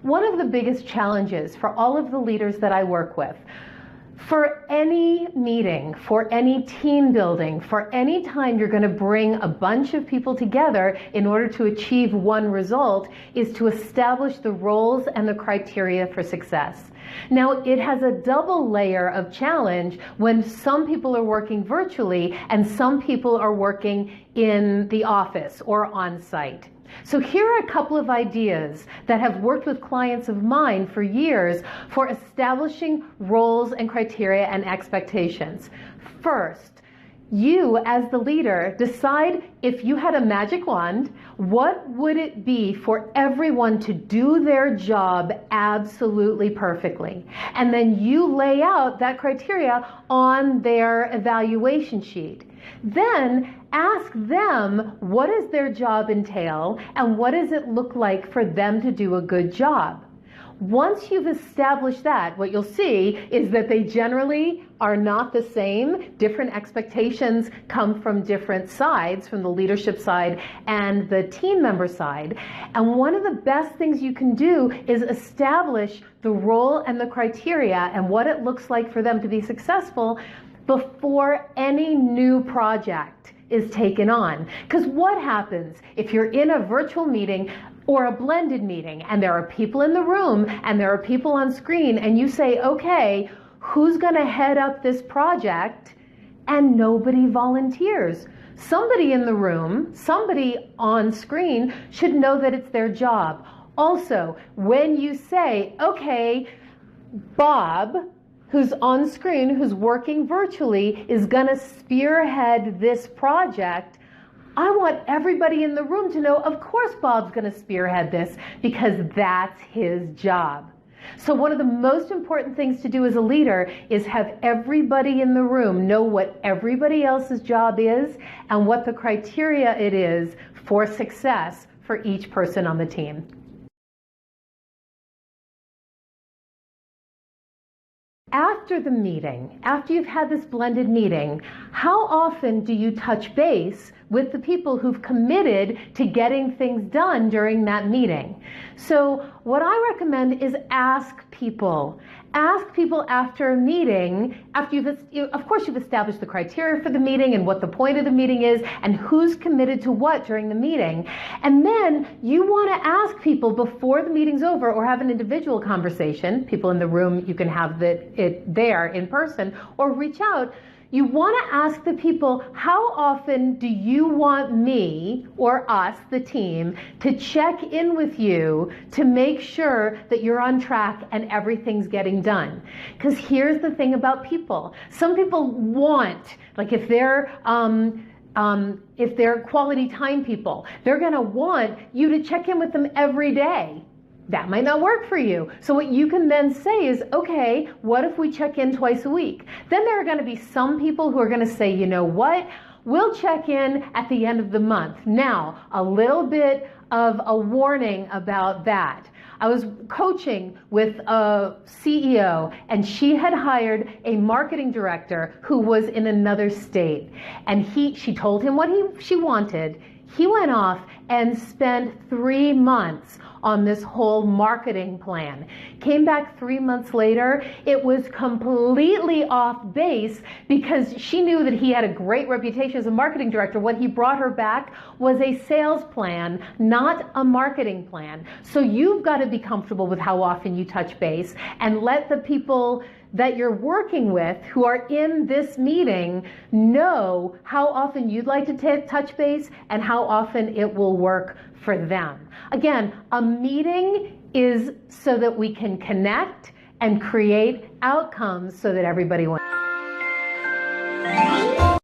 One of the biggest challenges for all of the leaders that I work with, for any meeting, for any team building, for any time you're going to bring a bunch of people together in order to achieve one result, is to establish the roles and the criteria for success. Now, it has a double layer of challenge when some people are working virtually and some people are working in the office or on site. So here are a couple of ideas that have worked with clients of mine for years for establishing roles and criteria and expectations. First, you as the leader decide, if you had a magic wand, what would it be for everyone to do their job absolutely perfectly? And then you lay out that criteria on their evaluation sheet. Then ask them, what does their job entail and what does it look like for them to do a good job? Once you've established that, what you'll see is that they generally are not the same. Different expectations come from different sides, from the leadership side and the team member side. And one of the best things you can do is establish the role and the criteria and what it looks like for them to be successful before any new project is taken on. Because what happens if you're in a virtual meeting or a blended meeting and there are people in the room and there are people on screen and you say, okay, who's going to head up this project? And nobody volunteers. Somebody in the room, somebody on screen should know that it's their job. Also, when you say, okay, Bob, who's on screen, who's working virtually, is going to spearhead this project, I want everybody in the room to know, of course Bob's going to spearhead this because that's his job. So one of the most important things to do as a leader is have everybody in the room know what everybody else's job is and what the criteria it is for success for each person on the team. After the meeting, after you've had this blended meeting, how often do you touch base with the people who've committed to getting things done during that meeting? So what I recommend is ask people. Ask people after a meeting, after of course you've established the criteria for the meeting and what the point of the meeting is and who's committed to what during the meeting. And then you want to ask people before the meeting's over or have an individual conversation. People in the room, you can have it there in person or reach out. You want to ask the people, how often do you want me or us, the team, to check in with you to make sure that you're on track and everything's getting done? Because here's the thing about people. Some people want, like if they're quality time people, they're going to want you to check in with them every day. That might not work for you. So what you can then say is, okay, what if we check in twice a week? Then there are going to be some people who are going to say, you know what? We'll check in at the end of the month. Now, a little bit of a warning about that. I was coaching with a CEO and she had hired a marketing director who was in another state. And she told him what she wanted. He went off and spent 3 months on this whole marketing plan. Came back 3 months later, it was completely off base because she knew that he had a great reputation as a marketing director. What he brought her back was a sales plan, not a marketing plan. So you've got to be comfortable with how often you touch base and let the people that you're working with who are in this meeting know how often you'd like to touch base and how often it will work for them. Again, a meeting is so that we can connect and create outcomes so that everyone wins.